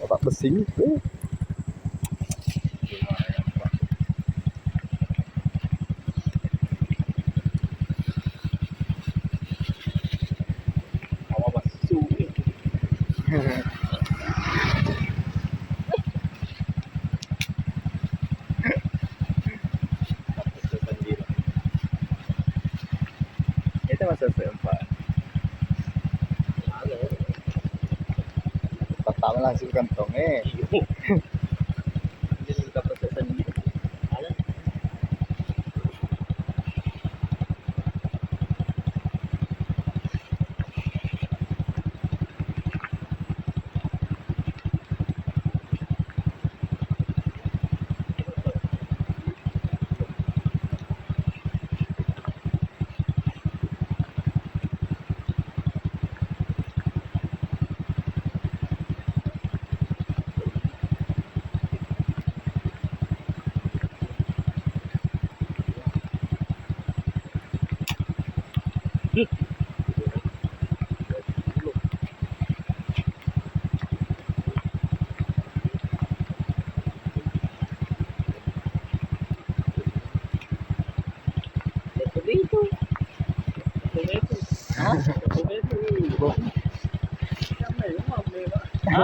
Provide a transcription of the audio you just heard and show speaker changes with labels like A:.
A: Bapak besing.
B: Awa basu. Ito masasampa.
A: Tatama lang sa kantong eh.
B: Hindi nang kaprosesan dito. Alam. Dito. Tomato. Ha? Tomato.
A: Bong.
B: Ha?